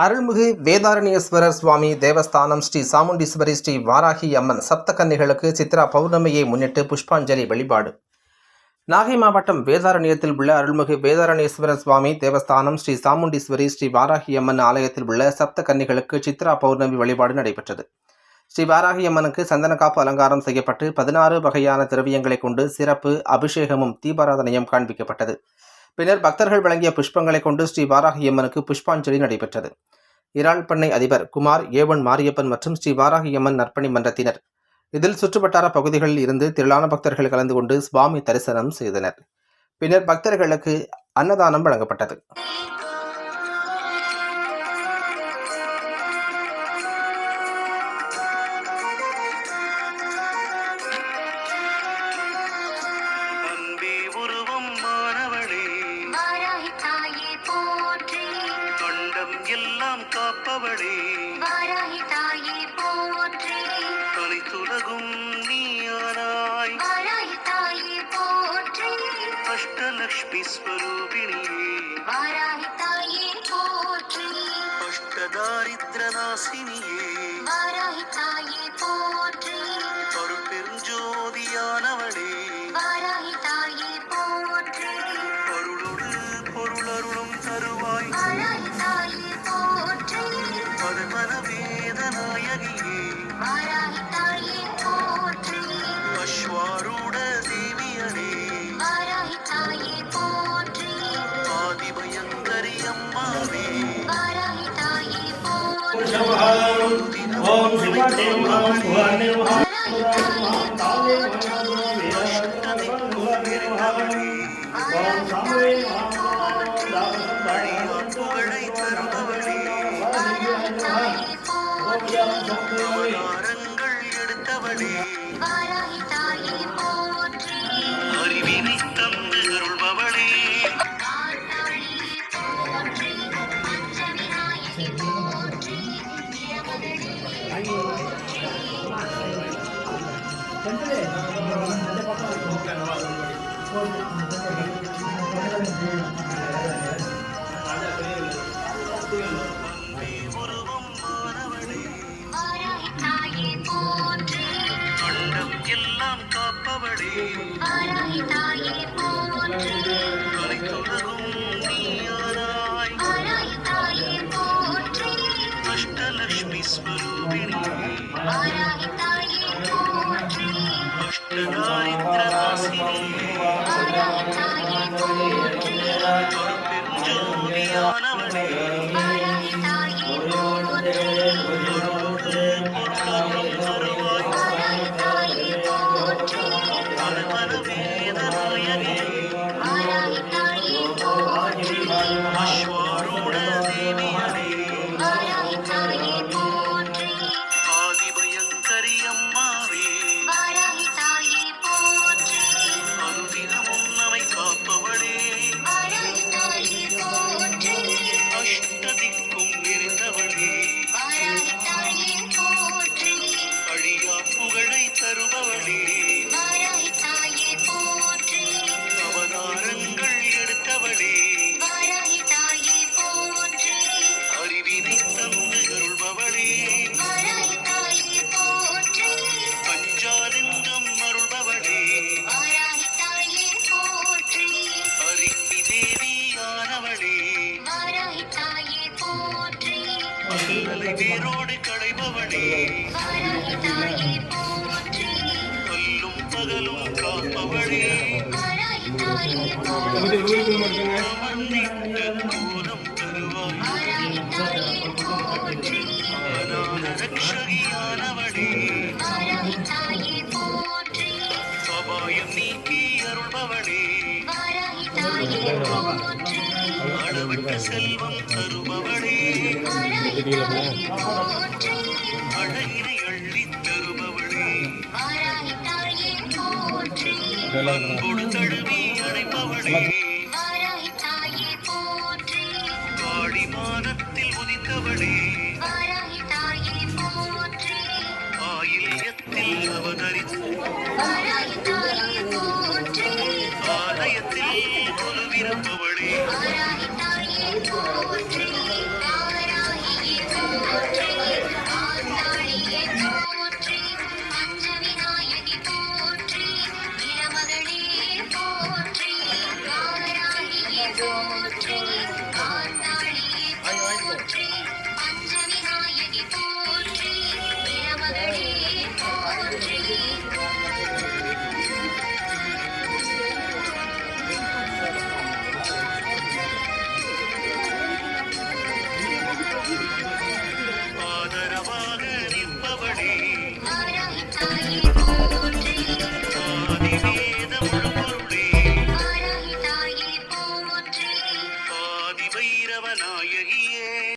அருள்மிகு வேதாரண்யேஸ்வரர் சுவாமி தேவஸ்தானம் ஸ்ரீ சாமுண்டீஸ்வரி ஸ்ரீ வாராகி அம்மன் சப்த கன்னிகளுக்கு சித்ரா பௌர்ணமியை முன்னிட்டு புஷ்பாஞ்சலி வழிபாடு. நாகை மாவட்டம் வேதாரண்யத்தில் உள்ள அருள்மிகு வேதாரண்யேஸ்வரர் சுவாமி தேவஸ்தானம் ஸ்ரீ சாமுண்டீஸ்வரி ஸ்ரீ வாராகி அம்மன் ஆலயத்தில் உள்ள சப்த கன்னிகளுக்கு சித்ரா பௌர்ணமி வழிபாடு நடைபெற்றது. ஸ்ரீ வாராகி அம்மனுக்கு சந்தனக்காப்பு அலங்காரம் செய்யப்பட்டு 16 வகையான திரவியங்களை கொண்டு சிறப்பு அபிஷேகமும் தீபாராதனையும் காண்பிக்கப்பட்டது. பின்னர் பக்தர்கள் வழங்கிய புஷ்பங்களை கொண்டு ஸ்ரீ வாராகி அம்மனுக்கு புஷ்பாஞ்சலி நடைபெற்றது. இறால்பண்ணை அதிபர் குமார் ஏவன் மாரியப்பன் மற்றும் ஸ்ரீ வாராகி அம்மன் நற்பணி மன்றத்தினர் இதில் சுற்றுவட்டார பகுதிகளில் இருந்து திரளான பக்தர்கள் கலந்து கொண்டு சுவாமி தரிசனம் செய்தனர். பின்னர் பக்தர்களுக்கு அன்னதானம் வழங்கப்பட்டது. எல்லாம் காப்பவளே வாராகி தாயே போற்றி, அனைத்துலகும் நீயானாய் வாராகி தாயே போற்றி, அஷ்டலக்ஷ்மி ஸ்வரூபிணியே வாராகி தாயே போற்றி, அஷ்டதாரித்ர நாசினியே வாராகி தாயே போற்றி, அருட்பெருஞ்சோதியானவளே வாராகி தாயே போற்றி, அருளோடு பொருளருளும் தருவாய் வாராகி தாயே போற்றி, பரமன வேதநாயகியே வாராகி தாயே போற்றி, அஸ்வாரூட தேவியரே வாராகி தாயே போற்றி, ஆதிபயங்கரி அம்மாவே வாராகி தாயே போற்றி, ஓம் சிவதே ஓம் புவனே வாராகி தாயே போற்றி, அஷ்டதிக்கும் நிறைந்தவளே ஓம் சாமே புகழை தருபவளே அவதாரங்கள் எடுத்தவளே வாராகி தாயே போற்றி, அறிவினை தந்து அருள்பவளே போற்றி, பஞ்சவிநாயகி போற்றி, எல்லாம் காப்பவளே வாராகி தாயே போற்றி, அனைத்துலகும் நீயானாய் வாராகி தாயே போற்றி, அஷ்டலக்ஷ்மி ஸ்வரூபிணியே வாராகி தாயே போற்றி, அஷ்டதாரித்ர நாசினியே வாராகி தாயே போற்றி, அருட்பெருஞ்சோதியானவளே வாராகி தாயே போற்றி, ஆதிபயங்கரி அம்மாவே வாராகி தாயே போற்றி, அனுதினமும் நம்மை காப்பவளே வாராகி தாயே போற்றி, அஷ்டதிக்கும் நிறைந்தவளே வாராகி தாயே போற்றி, அழியா புகழை தருபவளே வாராகி தாயே போற்றி, அவதாரங்கள் எடுத்தவளே வாராகி தாயே போற்றி, அறிவினை தந்து அருள்பவளே வாராகி தாயே போற்றி, பஞ்சாலிங்கம் அருள்பவளே வாராகி தாயே போற்றி, அரிக்கி தேவியானவளே வாராகி தாயே போற்றி, அல்லலை வேரோடு களைபவளே வாராகி தாயே போற்றி, கல்லும் பகலும் காப்பவளே வாராகி தாயே போற்றி, மன்னிட்ட கோலம் தருவாய் வாராகி தாயே போற்றி, அநாத ரக்ஷகியானவளே வாராகி தாயே போற்றி, அபாயம் நீக்கி அருள்பவளே வாராகி தாயே போற்றி, அளவற்ற செல்வம் தருபவளே வாராகி தாயே போற்றி, அழகினை அள்ளித் தருபவளே வாராகி தாயே போற்றி, அன்போடு தழுவி அணைப்பவளே வாராகி தாயே போற்றி, ஆடிமானத்தில் உதித்தவளே வாராகி தாயே போற்றி, ஆயில்யத்தில் அவதரித்து வாராகி தாயே போற்றி, ஆலயத்தில் கொலுவிருப்பவளே வாராகி தாயே போற்றி, வாராகி தாயே